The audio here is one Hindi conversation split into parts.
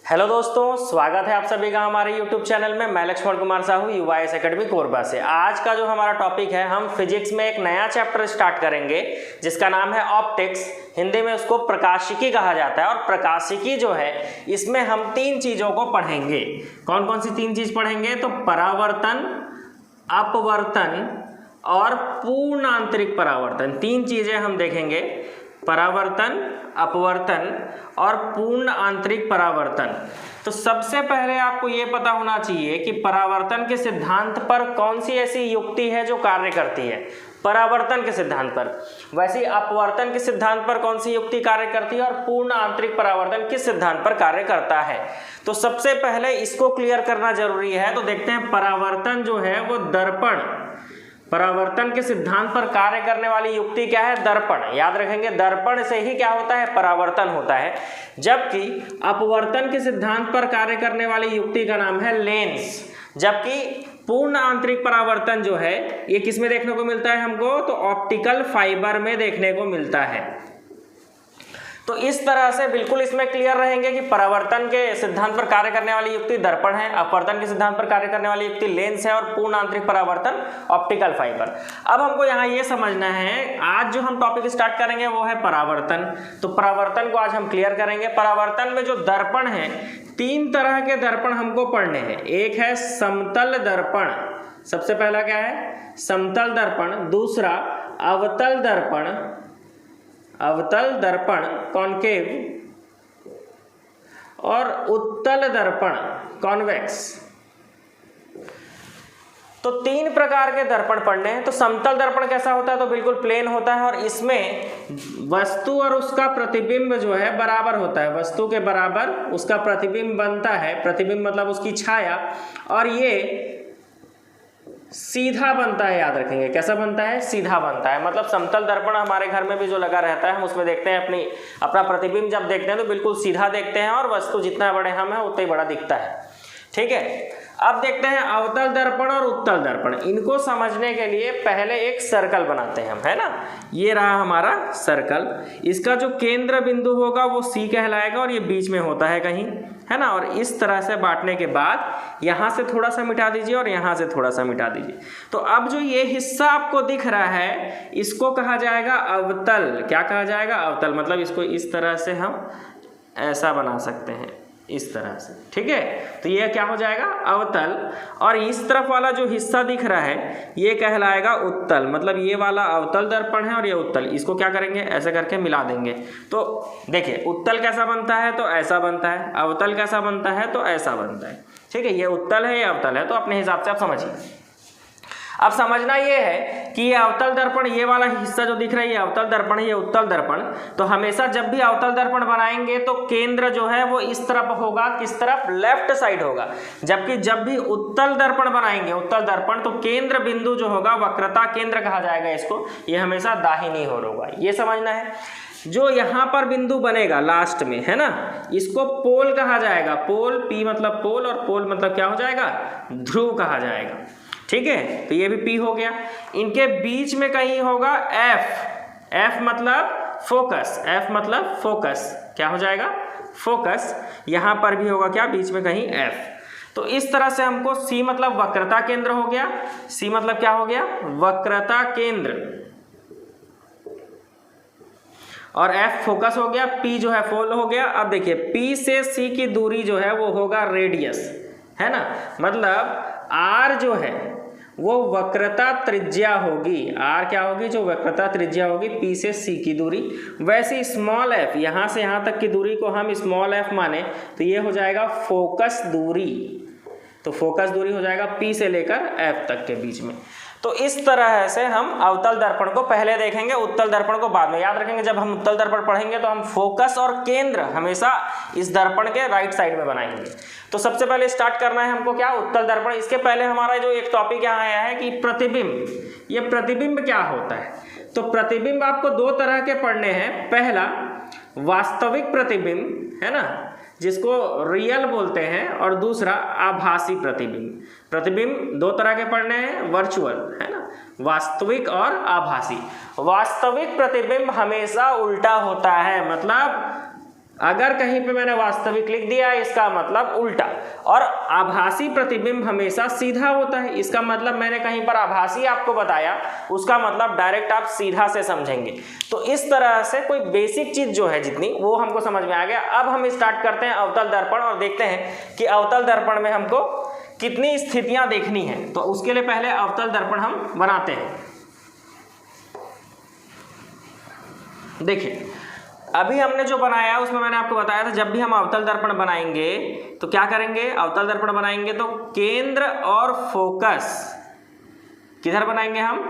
हेलो दोस्तों, स्वागत है आप सभी का हमारे YouTube चैनल में। मैं लक्ष्मण कुमार साहू UIS एकेडमी कोरबा से। आज का जो हमारा टॉपिक है, हम फिजिक्स में एक नया चैप्टर स्टार्ट करेंगे जिसका नाम है ऑप्टिक्स। हिंदी में उसको प्रकाशिकी कहा जाता है। और प्रकाशिकी जो है, इसमें हम तीन चीज़ों को पढ़ेंगे। कौन कौन सी तीन चीज़ पढ़ेंगे? तो परावर्तन, अपवर्तन और पूर्ण आंतरिक परावर्तन। तीन चीज़ें हम देखेंगे: परावर्तन, अपवर्तन और पूर्ण आंतरिक परावर्तन। तो सबसे पहले आपको ये पता होना चाहिए कि परावर्तन के सिद्धांत पर कौन सी ऐसी युक्ति है जो कार्य करती है। परावर्तन के सिद्धांत पर। वैसे अपवर्तन के सिद्धांत पर कौन सी युक्ति कार्य करती है और पूर्ण आंतरिक परावर्तन किस सिद्धांत पर कार्य करता है। तो सबसे पहले इसको क्लियर करना जरूरी है। तो देखते हैं, परावर्तन जो है वो दर्पण, परावर्तन के सिद्धांत पर कार्य करने वाली युक्ति क्या है? दर्पण। याद रखेंगे, दर्पण से ही क्या होता है? परावर्तन होता है। जबकि अपवर्तन के सिद्धांत पर कार्य करने वाली युक्ति का नाम है लेंस। जबकि पूर्ण आंतरिक परावर्तन जो है, ये किस में देखने को मिलता है हमको? तो ऑप्टिकल फाइबर में देखने को मिलता है। तो इस तरह से बिल्कुल इसमें क्लियर रहेंगे कि परावर्तन के सिद्धांत पर कार्य करने वाली युक्ति दर्पण है, अपवर्तन के सिद्धांत पर कार्य करने वाली युक्ति लेंस है और पूर्ण आंतरिक परावर्तन ऑप्टिकल फाइबर। अब हमको यहाँ ये समझना है, आज जो हम टॉपिक स्टार्ट करेंगे वो है परावर्तन। तो परावर्तन को आज हम क्लियर करेंगे। परावर्तन में जो दर्पण है, तीन तरह के दर्पण हमको पढ़ने हैं। एक है समतल दर्पण, सबसे पहला क्या है? समतल दर्पण। दूसरा अवतल दर्पण, अवतल दर्पण कॉन्केव, और उत्तल दर्पण कॉन्वेक्स। तो तीन प्रकार के दर्पण पढ़ने हैं। तो समतल दर्पण कैसा होता है? तो बिल्कुल प्लेन होता है और इसमें वस्तु और उसका प्रतिबिंब जो है बराबर होता है। वस्तु के बराबर उसका प्रतिबिंब बनता है। प्रतिबिंब मतलब उसकी छाया, और ये सीधा बनता है। याद रखेंगे, कैसा बनता है? सीधा बनता है। मतलब समतल दर्पण हमारे घर में भी जो लगा रहता है, हम उसमें देखते हैं अपना प्रतिबिंब जब देखते हैं तो बिल्कुल सीधा देखते हैं और वस्तु जितना बड़े हम है उतना ही बड़ा दिखता है। ठीक है। अब देखते हैं अवतल दर्पण और उत्तल दर्पण। इनको समझने के लिए पहले एक सर्कल बनाते हैं हम, है ना। ये रहा हमारा सर्कल। इसका जो केंद्र बिंदु होगा वो C कहलाएगा और ये बीच में होता है कहीं, है ना। और इस तरह से बांटने के बाद यहाँ से थोड़ा सा मिटा दीजिए और यहाँ से थोड़ा सा मिटा दीजिए। तो अब जो ये हिस्सा आपको दिख रहा है, इसको कहा जाएगा अवतल। क्या कहा जाएगा? अवतल। मतलब इसको इस तरह से हम ऐसा बना सकते हैं, इस तरह से। ठीक है। तो ये क्या हो जाएगा? अवतल। और इस तरफ वाला जो हिस्सा दिख रहा है ये कहलाएगा उत्तल। मतलब ये वाला अवतल दर्पण है और ये उत्तल। इसको क्या करेंगे? ऐसे करके मिला देंगे। तो देखिए, उत्तल कैसा बनता है? तो ऐसा बनता है। अवतल कैसा बनता है? तो ऐसा बनता है। ठीक है। ये उत्तल है, ये अवतल है। तो अपने हिसाब से आप समझिए। अब समझना ये है कि ये अवतल दर्पण, ये वाला हिस्सा जो दिख रहा है, ये अवतल दर्पण है, ये उत्तल दर्पण। तो हमेशा जब भी अवतल दर्पण बनाएंगे तो केंद्र जो है वो इस तरफ होगा। किस तरफ? लेफ्ट साइड होगा। जबकि जब भी उत्तल दर्पण बनाएंगे, उत्तल दर्पण, तो केंद्र बिंदु जो होगा, वक्रता केंद्र कहा जाएगा इसको, ये हमेशा दाहिनी ओर होगा। ये समझना है। जो यहाँ पर बिंदु बनेगा लास्ट में, है ना, इसको पोल कहा जाएगा। पोल, P मतलब पोल और पोल मतलब क्या हो जाएगा? ध्रुव कहा जाएगा। ठीक है। तो ये भी P हो गया। इनके बीच में कहीं होगा F। F मतलब फोकस। F मतलब फोकस। क्या हो जाएगा? फोकस। यहाँ पर भी होगा क्या? बीच में कहीं F। तो इस तरह से हमको C मतलब वक्रता केंद्र हो गया। C मतलब क्या हो गया? वक्रता केंद्र। और F फोकस हो गया। P जो है पोल हो गया। अब देखिए, P से C की दूरी जो है वो होगा रेडियस, है ना। मतलब R जो है वो वक्रता त्रिज्या होगी। R क्या होगी? जो वक्रता त्रिज्या होगी P से C की दूरी। वैसे स्मॉल f, यहाँ से यहाँ तक की दूरी को हम स्मॉल f माने तो ये हो जाएगा फोकस दूरी। तो फोकस दूरी हो जाएगा P से लेकर F तक के बीच में। तो इस तरह से हम अवतल दर्पण को पहले देखेंगे, उत्तल दर्पण को बाद में। याद रखेंगे, जब हम उत्तल दर्पण पढ़ेंगे तो हम फोकस और केंद्र हमेशा इस दर्पण के राइट साइड में बनाएंगे। तो सबसे पहले स्टार्ट करना है हमको क्या? उत्तल दर्पण। इसके पहले हमारा जो एक टॉपिक यहाँ आया है कि प्रतिबिंब। ये प्रतिबिंब क्या होता है? तो प्रतिबिंब आपको दो तरह के पढ़ने हैं। पहला वास्तविक प्रतिबिंब, है ना, जिसको रियल बोलते हैं, और दूसरा आभासी प्रतिबिंब। प्रतिबिंब दो तरह के पढ़ने हैं, वर्चुअल, है ना, वास्तविक और आभासी। वास्तविक प्रतिबिंब हमेशा उल्टा होता है। मतलब अगर कहीं पे मैंने वास्तविक लिख दिया इसका मतलब उल्टा। और आभासी प्रतिबिंब हमेशा सीधा होता है, इसका मतलब मैंने कहीं पर आभासी आपको बताया, उसका मतलब डायरेक्ट आप सीधा से समझेंगे। तो इस तरह से कोई बेसिक चीज जो है जितनी, वो हमको समझ में आ गया। अब हम स्टार्ट करते हैं अवतल दर्पण और देखते हैं कि अवतल दर्पण में हमको कितनी स्थितियां देखनी है। तो उसके लिए पहले अवतल दर्पण हम बनाते हैं। देखिए अभी हमने जो बनाया उसमें मैंने आपको बताया था, जब भी हम अवतल दर्पण बनाएंगे तो क्या करेंगे, अवतल दर्पण बनाएंगे तो केंद्र और फोकस किधर बनाएंगे हम,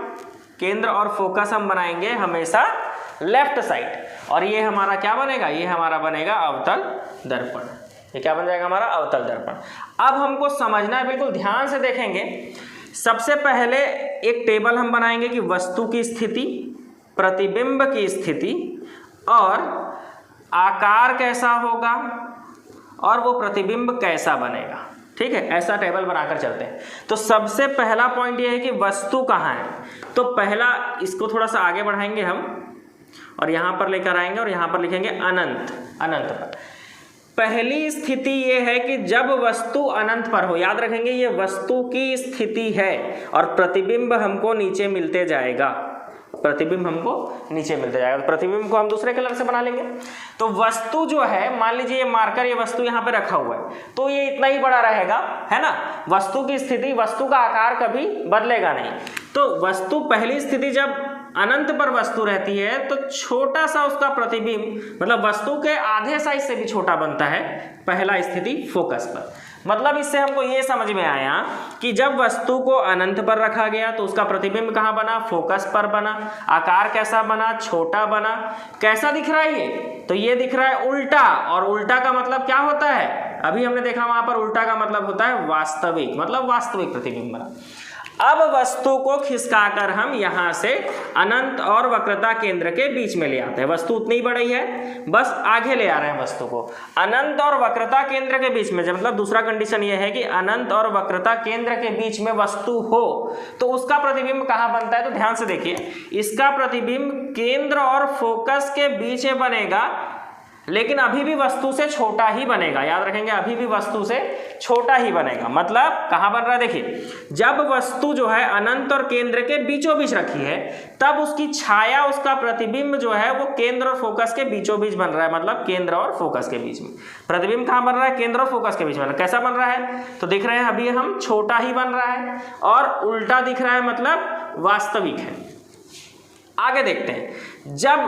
केंद्र और फोकस हम बनाएंगे हमेशा लेफ्ट साइड। और ये हमारा क्या बनेगा, ये हमारा बनेगा अवतल दर्पण। ये क्या बन जाएगा हमारा अवतल दर्पण। अब हमको समझना है, बिल्कुल ध्यान से देखेंगे। सबसे पहले एक टेबल हम बनाएंगे कि वस्तु की स्थिति, प्रतिबिंब की स्थिति और आकार कैसा होगा और वो प्रतिबिंब कैसा बनेगा। ठीक है, ऐसा टेबल बनाकर चलते हैं। तो सबसे पहला पॉइंट ये है कि वस्तु कहाँ है। तो पहला इसको थोड़ा सा आगे बढ़ाएंगे हम और यहाँ पर लेकर आएंगे और यहाँ पर लिखेंगे अनंत, अनंत पर। पहली स्थिति ये है कि जब वस्तु अनंत पर हो, याद रखेंगे ये वस्तु की स्थिति है और प्रतिबिंब हमको नीचे मिलते जाएगा, प्रतिबिंब हमको नीचे मिलते जाएगा। तो प्रतिबिंब को हम दूसरे कलर से बना लेंगे। तो वस्तु जो है, मान लीजिए ये मार्कर, ये वस्तु यहाँ पे रखा हुआ है तो ये इतना ही बड़ा रहेगा, है ना। वस्तु की स्थिति, वस्तु का आकार कभी बदलेगा नहीं। तो वस्तु पहली स्थिति जब अनंत पर वस्तु रहती है तो छोटा सा उसका प्रतिबिंब, मतलब वस्तु के आधे साइज से भी छोटा बनता है पहला स्थिति फोकस पर। मतलब इससे हमको ये समझ में आया कि जब वस्तु को अनंत पर रखा गया तो उसका प्रतिबिंब कहाँ बना, फोकस पर बना। आकार कैसा बना, छोटा बना। कैसा दिख रहा है ये, तो ये दिख रहा है उल्टा। और उल्टा का मतलब क्या होता है, अभी हमने देखा वहां पर उल्टा का मतलब होता है वास्तविक, मतलब वास्तविक प्रतिबिंब बना। अब वस्तु को खिसकाकर हम यहाँ से अनंत और वक्रता केंद्र के बीच में ले आते हैं। वस्तु उतनी बड़ी है, बस आगे ले आ रहे हैं वस्तु को अनंत और वक्रता केंद्र के बीच में। जब मतलब दूसरा कंडीशन ये है कि अनंत और वक्रता केंद्र के बीच में वस्तु हो तो उसका प्रतिबिंब कहाँ बनता है। तो ध्यान से देखिए, इसका प्रतिबिंब केंद्र और फोकस के बीच में बनेगा, लेकिन अभी भी वस्तु से छोटा ही बनेगा। याद रखेंगे, अभी भी वस्तु से छोटा ही बनेगा। मतलब कहाँ बन रहा है, देखिए जब वस्तु जो है अनंत और केंद्र के बीचों बीच रखी है तब उसकी छाया, उसका प्रतिबिंब जो है वो केंद्र और फोकस के बीचों बीच बन रहा है। मतलब केंद्र और फोकस के बीच में प्रतिबिंब कहाँ बन रहा है, केंद्र और फोकस के बीच में। कैसा बन रहा है, तो देख रहे हैं अभी हम छोटा ही बन रहा है और उल्टा दिख रहा है, मतलब वास्तविक है। आगे देखते हैं, जब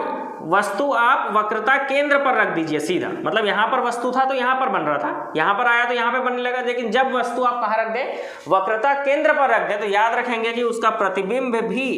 वस्तु आप वक्रता केंद्र पर रख दीजिए सीधा, मतलब यहाँ पर वस्तु था तो यहाँ पर बन रहा था, यहाँ पर आया तो यहाँ पे बनने लगा। लेकिन जब वस्तु आप कहाँ रख दें, वक्रता केंद्र पर रख दें, तो याद रखेंगे कि उसका प्रतिबिंब भी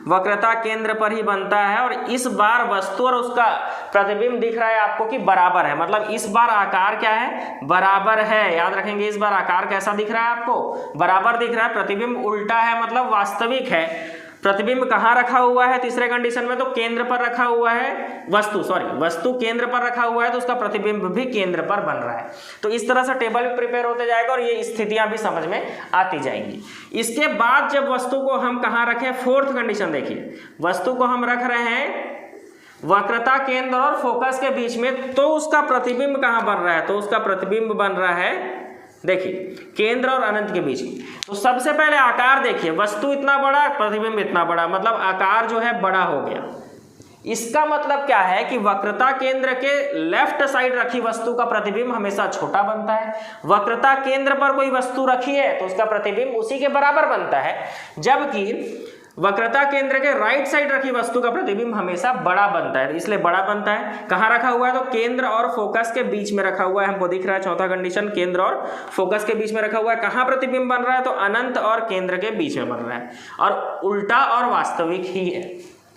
वक्रता केंद्र पर ही बनता है। और इस बार वस्तु और उसका प्रतिबिंब दिख रहा है आपको कि बराबर है। मतलब इस बार आकार क्या है, बराबर है। याद रखेंगे, इस बार आकार कैसा दिख रहा है आपको, बराबर दिख रहा है। प्रतिबिंब उल्टा है, मतलब वास्तविक है। प्रतिबिंब कहाँ रखा हुआ है तीसरे कंडीशन में, तो केंद्र पर रखा हुआ है। वस्तु केंद्र पर रखा हुआ है तो उसका प्रतिबिंब भी केंद्र पर बन रहा है। तो इस तरह से टेबल भी प्रिपेयर होते जाएगा और ये स्थितियां भी समझ में आती जाएंगी। इसके बाद जब वस्तु को हम कहाँ रखें, फोर्थ कंडीशन देखिए, वस्तु को हम रख रहे हैं वक्रता केंद्र और फोकस के बीच में, तो उसका प्रतिबिंब कहाँ बन रहा है, तो उसका प्रतिबिंब बन रहा है, देखिए केंद्र और अनंत के बीच में। तो सबसे पहले आकार देखिए, वस्तु इतना बड़ा, प्रतिबिंब इतना बड़ा, मतलब आकार जो है बड़ा हो गया। इसका मतलब क्या है कि वक्रता केंद्र के लेफ्ट साइड रखी वस्तु का प्रतिबिंब हमेशा छोटा बनता है। वक्रता केंद्र पर कोई वस्तु रखी है तो उसका प्रतिबिंब उसी के बराबर बनता है, जबकि वक्रता केंद्र के राइट साइड रखी वस्तु का प्रतिबिंब हमेशा बड़ा बनता है। इसलिए बड़ा बनता है। कहाँ रखा हुआ है, तो केंद्र और फोकस के बीच में रखा हुआ है। हमको दिख रहा है चौथा कंडीशन, केंद्र और फोकस के बीच में रखा हुआ है। कहाँ प्रतिबिंब बन रहा है, तो अनंत और केंद्र के बीच में बन रहा है और उल्टा और वास्तविक ही है,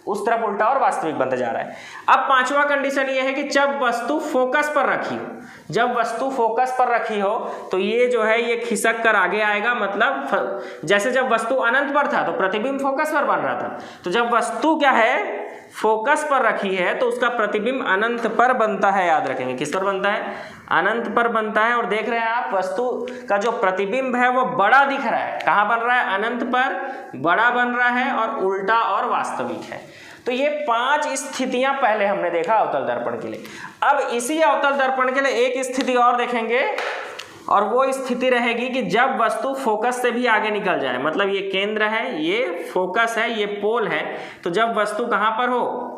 उस तरफ उल्टा और वास्तविक बनते जा रहा है। अब पांचवा कंडीशन ये है कि जब वस्तु फोकस पर रखी हो, जब वस्तु फोकस पर रखी हो तो ये जो है ये खिसक कर आगे आएगा। मतलब जैसे जब वस्तु अनंत पर था तो प्रतिबिंब फोकस पर बन रहा था, तो जब वस्तु क्या है फोकस पर रखी है तो उसका प्रतिबिंब अनंत पर बनता है। याद रखेंगे, किस पर बनता है, अनंत पर बनता है। और देख रहे हैं आप वस्तु का जो प्रतिबिंब है वो बड़ा दिख रहा है। कहाँ बन रहा है, अनंत पर बड़ा बन रहा है और उल्टा और वास्तविक है। तो ये 5 स्थितियां पहले हमने देखा अवतल दर्पण के लिए। अब इसी अवतल दर्पण के लिए एक स्थिति और देखेंगे, और वो स्थिति रहेगी कि जब वस्तु फोकस से भी आगे निकल जाए, मतलब ये केंद्र है, ये फोकस है, ये पोल है, तो जब वस्तु कहाँ पर हो,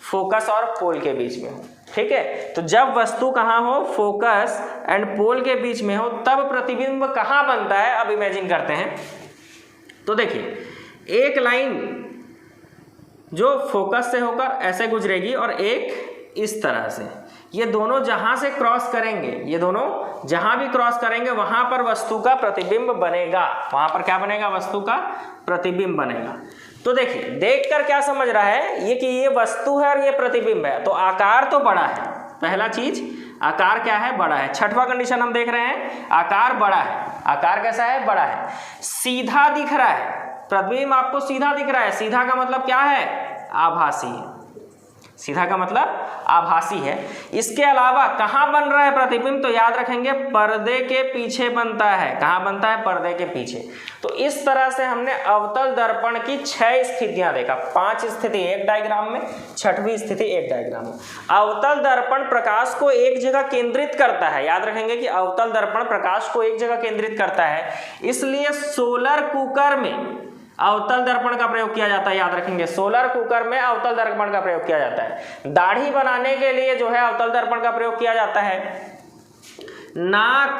फोकस और पोल के बीच में हो। ठीक है, तो जब वस्तु कहाँ हो, फोकस एंड पोल के बीच में हो, तब प्रतिबिंब कहाँ बनता है। अब इमेजिन करते हैं, तो देखिए एक लाइन जो फोकस से होकर ऐसे गुजरेगी और एक इस तरह से, ये दोनों जहां से क्रॉस करेंगे, ये दोनों जहां भी क्रॉस करेंगे वहां पर वस्तु का प्रतिबिंब बनेगा। वहां पर क्या बनेगा, वस्तु का प्रतिबिंब बनेगा। तो देखिए देखकर क्या समझ रहा है ये कि ये वस्तु है और ये प्रतिबिंब है, तो आकार तो बड़ा है। पहला चीज आकार क्या है, बड़ा है। छठवां कंडीशन हम देख रहे हैं, आकार बड़ा है। आकार कैसा है, बड़ा है। सीधा दिख रहा है, प्रतिबिंब आपको सीधा दिख रहा है। सीधा का मतलब क्या है, आभासी है। सीधा का मतलब आभासी है। इसके अलावा कहाँ बन रहा है प्रतिबिंब, तो याद रखेंगे पर्दे के पीछे बनता है। कहाँ बनता है, पर्दे के पीछे। तो इस तरह से हमने अवतल दर्पण की 6 स्थितियां देखा। 5 स्थिति एक डायग्राम में, 6वीं स्थिति एक डायग्राम में। अवतल दर्पण प्रकाश को एक जगह केंद्रित करता है। याद रखेंगे कि अवतल दर्पण प्रकाश को एक जगह केंद्रित करता है, इसलिए सोलर कुकर में अवतल दर्पण का प्रयोग किया जाता है। याद रखेंगे, सोलर कुकर में अवतल दर्पण का प्रयोग किया जाता है। दाढ़ी बनाने के लिए जो है अवतल दर्पण का प्रयोग किया जाता है। नाक,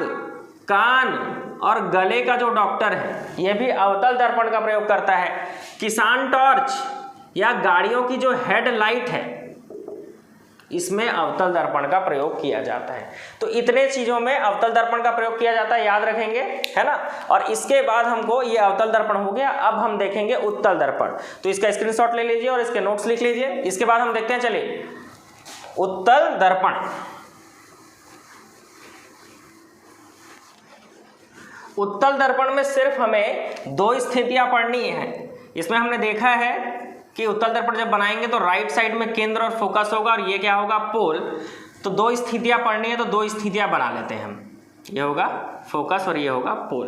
कान और गले का जो डॉक्टर है यह भी अवतल दर्पण का प्रयोग करता है। किसान टॉर्च या गाड़ियों की जो हेडलाइट है इसमें अवतल दर्पण का प्रयोग किया जाता है। तो इतने चीजों में अवतल दर्पण का प्रयोग किया जाता है, याद रखेंगे, है ना। और इसके बाद हमको ये अवतल दर्पण हो गया। अब हम देखेंगे उत्तल दर्पण। तो इसका स्क्रीनशॉट ले लीजिए और इसके नोट्स लिख लीजिए। इसके बाद हम देखते हैं, चलिए उत्तल दर्पण। उत्तल दर्पण में सिर्फ हमें 2 स्थितियां पढ़नी है। इसमें हमने देखा है कि उत्तल दर्पण जब बनाएंगे तो राइट साइड में केंद्र और फोकस होगा और ये क्या होगा, पोल। तो 2 स्थितियां पढ़नी है, तो 2 स्थितियां बना लेते हैं हम। ये होगा फोकस और ये होगा पोल।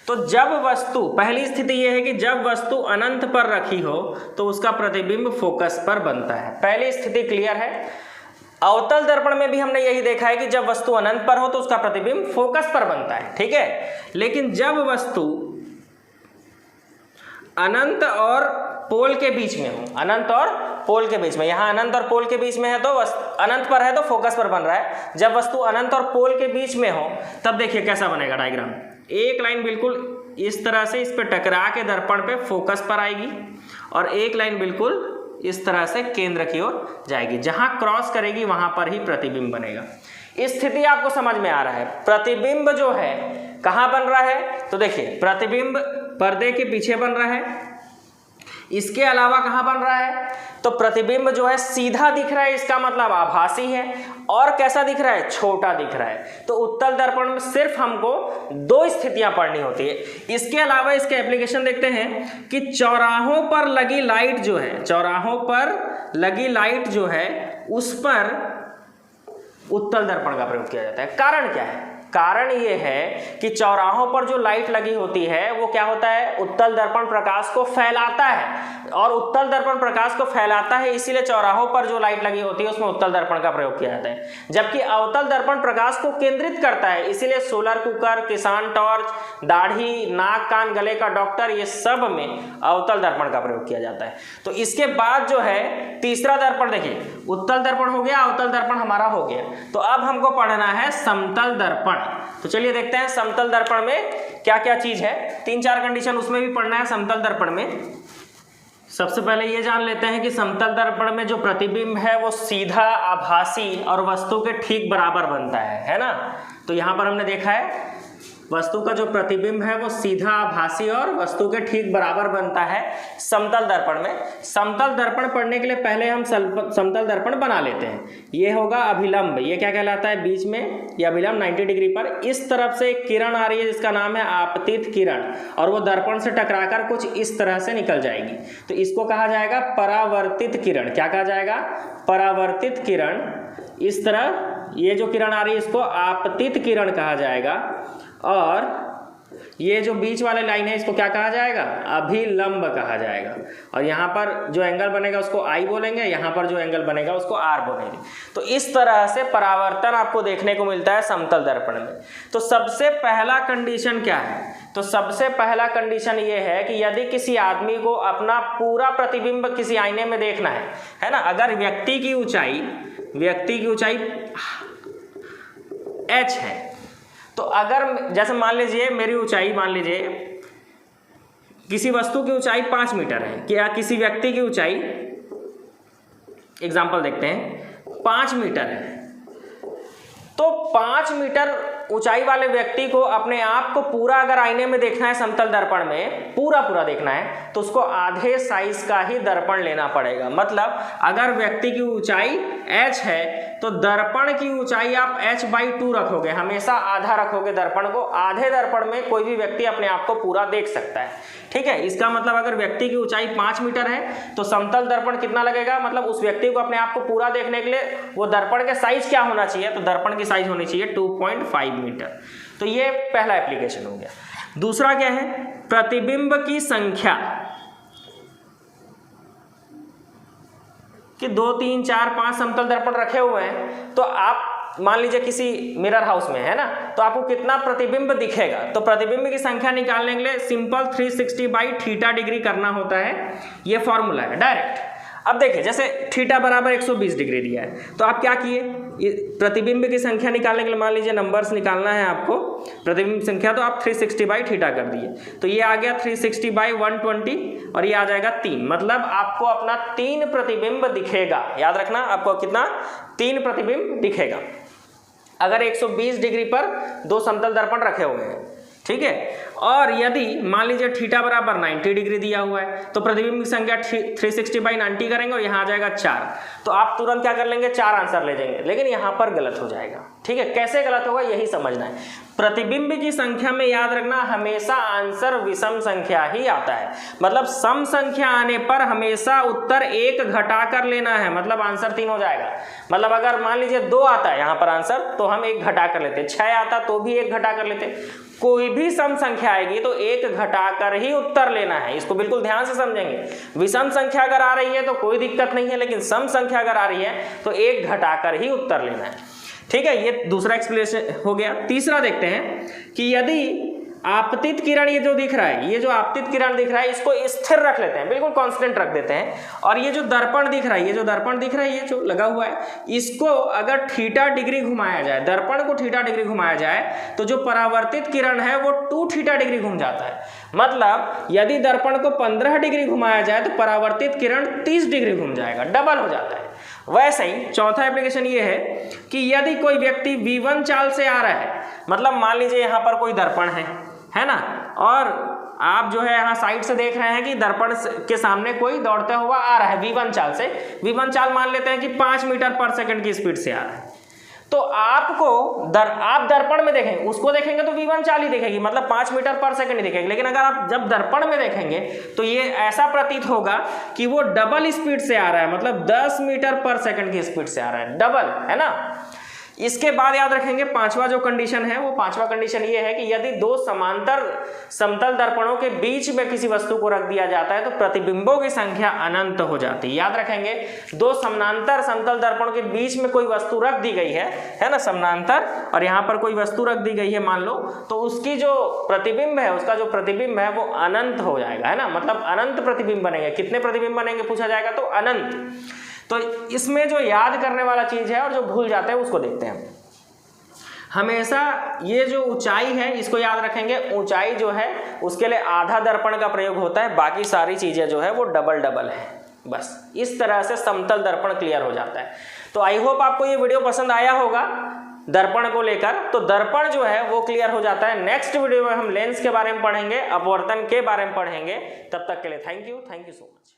तो जब वस्तु, पहली स्थिति ये है कि जब वस्तु अनंत पर रखी हो तो उसका प्रतिबिंब फोकस पर बनता है। पहली स्थिति क्लियर है। अवतल दर्पण में भी हमने यही देखा है कि जब वस्तु अनंत पर हो तो उसका प्रतिबिंब फोकस पर बनता है। ठीक है, लेकिन जब वस्तु अनंत और पोल के बीच में हो, अनंत और पोल के बीच में, यहाँ अनंत और पोल के बीच में है तो अनंत पर है तो फोकस पर बन रहा है। जब वस्तु अनंत और पोल के बीच में हो तब देखिए कैसा बनेगा डायग्राम। एक लाइन बिल्कुल इस तरह से इस पे टकरा के दर्पण पे फोकस पर आएगी और एक लाइन बिल्कुल इस तरह से केंद्र की ओर जाएगी। जहां क्रॉस करेगी वहां पर ही प्रतिबिंब बनेगा। स्थिति आपको समझ में आ रहा है। प्रतिबिंब जो है कहाँ बन रहा है, तो देखिए प्रतिबिंब पर्दे के पीछे बन रहा है। इसके अलावा कहाँ बन रहा है, तो प्रतिबिंब जो है सीधा दिख रहा है, इसका मतलब आभासी है। और कैसा दिख रहा है, छोटा दिख रहा है। तो उत्तल दर्पण में सिर्फ हमको 2 स्थितियां पढ़नी होती है। इसके अलावा इसके एप्लीकेशन देखते हैं कि चौराहों पर लगी लाइट जो है, चौराहों पर लगी लाइट जो है उस पर उत्तल दर्पण का प्रयोग किया जाता है। कारण क्या है, कारण ये है कि चौराहों पर जो लाइट लगी होती है वो क्या होता है, उत्तल दर्पण प्रकाश को फैलाता है। और उत्तल दर्पण प्रकाश को फैलाता है, इसीलिए चौराहों पर जो लाइट लगी होती है उसमें उत्तल दर्पण का प्रयोग किया जाता है। जबकि अवतल दर्पण प्रकाश को केंद्रित करता है, इसीलिए सोलर कुकर, किसान टॉर्च, दाढ़ी, नाक, कान, गले का डॉक्टर, ये सब में अवतल दर्पण का प्रयोग किया जाता है। तो इसके बाद जो है तीसरा दर्पण, देखिए उत्तल दर्पण हो गया, अवतल दर्पण हमारा हो गया। तो अब हमको पढ़ना है समतल दर्पण। तो चलिए देखते हैं समतल दर्पण में क्या क्या चीज है। 3-4 कंडीशन उसमें भी पढ़ना है समतल दर्पण में। सबसे पहले ये जान लेते हैं कि समतल दर्पण में जो प्रतिबिंब है वो सीधा, आभासी और वस्तु के ठीक बराबर बनता है ना। तो यहां पर हमने देखा है वस्तु का जो प्रतिबिंब है वो सीधा, आभासी और वस्तु के ठीक बराबर बनता है समतल दर्पण में। समतल दर्पण पढ़ने के लिए पहले हम समतल दर्पण बना लेते हैं। ये होगा अभिलंब, ये क्या कहलाता है, बीच में ये अभिलंब 90 डिग्री पर इस तरफ से एक किरण आ रही है जिसका नाम है आपतित किरण, और वो दर्पण से टकराकर कुछ इस तरह से निकल जाएगी। तो इसको कहा जाएगा परावर्तित किरण। क्या कहा जाएगा, परावर्तित किरण। इस तरह ये जो किरण आ रही है इसको आपतित किरण कहा जाएगा। और ये जो बीच वाले लाइन है इसको क्या कहा जाएगा, अभिलंब कहा जाएगा। और यहाँ पर जो एंगल बनेगा उसको आई बोलेंगे, यहाँ पर जो एंगल बनेगा उसको आर बोलेंगे। तो इस तरह से परावर्तन आपको देखने को मिलता है समतल दर्पण में। तो सबसे पहला कंडीशन क्या है, तो सबसे पहला कंडीशन ये है कि यदि किसी आदमी को अपना पूरा प्रतिबिंब किसी आईने में देखना है ना, अगर व्यक्ति की ऊंचाई h है, तो अगर जैसे मान लीजिए मेरी ऊंचाई, मान लीजिए किसी वस्तु की ऊंचाई 5 मीटर है, क्या किसी व्यक्ति की ऊंचाई, एग्जांपल देखते हैं, 5 मीटर है, तो 5 मीटर ऊंचाई वाले व्यक्ति को अपने आप को पूरा अगर आईने में देखना है समतल दर्पण में, पूरा देखना है, तो उसको आधे साइज का ही दर्पण लेना पड़ेगा। मतलब अगर व्यक्ति की ऊंचाई h है तो दर्पण की ऊंचाई आप h/2 रखोगे, हमेशा आधा रखोगे दर्पण को। आधे दर्पण में कोई भी व्यक्ति अपने आप को पूरा देख सकता है, ठीक है। इसका मतलब अगर व्यक्ति की ऊंचाई 5 मीटर है तो समतल दर्पण कितना लगेगा, मतलब उस व्यक्ति को अपने आप को पूरा देखने के लिए वो दर्पण के साइज क्या होना चाहिए, तो दर्पण की साइज होनी चाहिए 2.5 मीटर। तो ये पहला एप्लीकेशन हो गया। दूसरा क्या है, प्रतिबिंब की संख्या, कि 2 3 4 5 समतल दर्पण रखे हुए हैं, तो आप मान लीजिए किसी मिरर हाउस में है ना, तो आपको कितना प्रतिबिंब दिखेगा, तो प्रतिबिंब की संख्या निकालने के लिए सिंपल 360/θ डिग्री करना होता है। ये फॉर्मूला है डायरेक्ट। अब देखिए जैसे थीटा बराबर 120 डिग्री दिया है, तो आप क्या किए, प्रतिबिंब की संख्या निकालने के लिए मान लीजिए नंबर्स निकालना है आपको, प्रतिबिंब संख्या, तो आप 360/θ कर दिए, तो ये आ गया 360/120 और ये आ जाएगा 3। मतलब आपको अपना 3 प्रतिबिंब दिखेगा। याद रखना, आपको कितना, 3 प्रतिबिंब दिखेगा अगर 120 डिग्री पर 2 समतल दर्पण रखे हुए हैं, ठीक है। और यदि मान लीजिए थीटा बराबर 90 डिग्री दिया हुआ है, तो प्रतिबिंब की संख्या 360/90 करेंगे और यहाँ आ जाएगा 4। तो आप तुरंत क्या कर लेंगे, 4 आंसर ले जाएंगे, लेकिन यहाँ पर गलत हो जाएगा, ठीक है। कैसे गलत होगा यही समझना है। प्रतिबिंब की संख्या में याद रखना हमेशा आंसर विषम संख्या ही आता है। मतलब सम संख्या आने पर हमेशा उत्तर 1 घटा कर लेना है, मतलब आंसर 3 हो जाएगा। मतलब अगर मान लीजिए 2 आता है यहाँ पर आंसर, तो हम 1 घटा कर लेते, 6 आता तो भी 1 घटा कर लेते। कोई भी सम संख्या आएगी तो 1 घटाकर ही उत्तर लेना है, इसको बिल्कुल ध्यान से समझेंगे। विषम संख्या अगर आ रही है तो कोई दिक्कत नहीं है, लेकिन सम संख्या अगर आ रही है तो 1 घटाकर ही उत्तर लेना है, ठीक है। ये दूसरा एक्सप्लेनेशन हो गया। तीसरा देखते हैं कि यदि आपतित किरण, ये जो दिख रहा है, ये जो आपतित किरण दिख रहा है, इसको स्थिर रख लेते हैं, बिल्कुल कांस्टेंट रख देते हैं। और ये जो दर्पण दिख रहा है, ये जो दर्पण दिख रहा है, ये जो लगा हुआ है, इसको अगर θ डिग्री घुमाया जाए, दर्पण को θ डिग्री घुमाया जाए, तो जो परावर्तित किरण है वो 2θ डिग्री घूम जाता है। मतलब यदि दर्पण को 15 डिग्री घुमाया जाए तो परावर्तित किरण 30 डिग्री घूम जाएगा, डबल हो जाता है। वैसे ही चौथा एप्लीकेशन ये है कि यदि कोई व्यक्ति V1 चाल से आ रहा है, मतलब मान लीजिए यहाँ पर कोई दर्पण है ना, और आप जो है यहाँ साइड से देख रहे हैं कि दर्पण के सामने कोई दौड़ता हुआ आ रहा है V1 चाल से। V1 चाल मान लेते हैं कि 5 मीटर पर सेकंड की स्पीड से आ रहा है, तो आपको आप दर्पण में देखेंगे, उसको देखेंगे तो V1 चाल ही दिखेगी, मतलब 5 मीटर पर सेकंड ही दिखेगी। लेकिन अगर आप जब दर्पण में देखेंगे तो ये ऐसा प्रतीत होगा कि वो डबल स्पीड से आ रहा है, मतलब 10 मीटर पर सेकंड की स्पीड से आ रहा है, डबल, है ना। इसके बाद याद रखेंगे पांचवा जो कंडीशन है, वो पांचवा कंडीशन ये है कि यदि 2 समांतर समतल दर्पणों के बीच में किसी वस्तु को रख दिया जाता है तो प्रतिबिंबों की संख्या अनंत हो जाती है। याद रखेंगे, 2 समानांतर समतल दर्पणों के बीच में कोई वस्तु रख दी गई है ना, समानांतर, और यहाँ पर कोई वस्तु रख दी गई है मान लो, तो उसकी जो प्रतिबिंब है, उसका जो प्रतिबिंब है वो अनंत हो जाएगा, है ना। मतलब अनंत प्रतिबिंब बनेंगे। कितने प्रतिबिंब बनेंगे पूछा जाएगा तो अनंत। तो इसमें जो याद करने वाला चीज है और जो भूल जाते हैं उसको देखते हैं। हमेशा ये जो ऊंचाई है इसको याद रखेंगे, ऊंचाई जो है उसके लिए आधा दर्पण का प्रयोग होता है, बाकी सारी चीजें जो है वो डबल डबल है। बस इस तरह से समतल दर्पण क्लियर हो जाता है। तो आई होप आपको ये वीडियो पसंद आया होगा दर्पण को लेकर। तो दर्पण जो है वो क्लियर हो जाता है। नेक्स्ट वीडियो में हम लेंस के बारे में पढ़ेंगे, अपवर्तन के बारे में पढ़ेंगे। तब तक के लिए थैंक यू सो मच।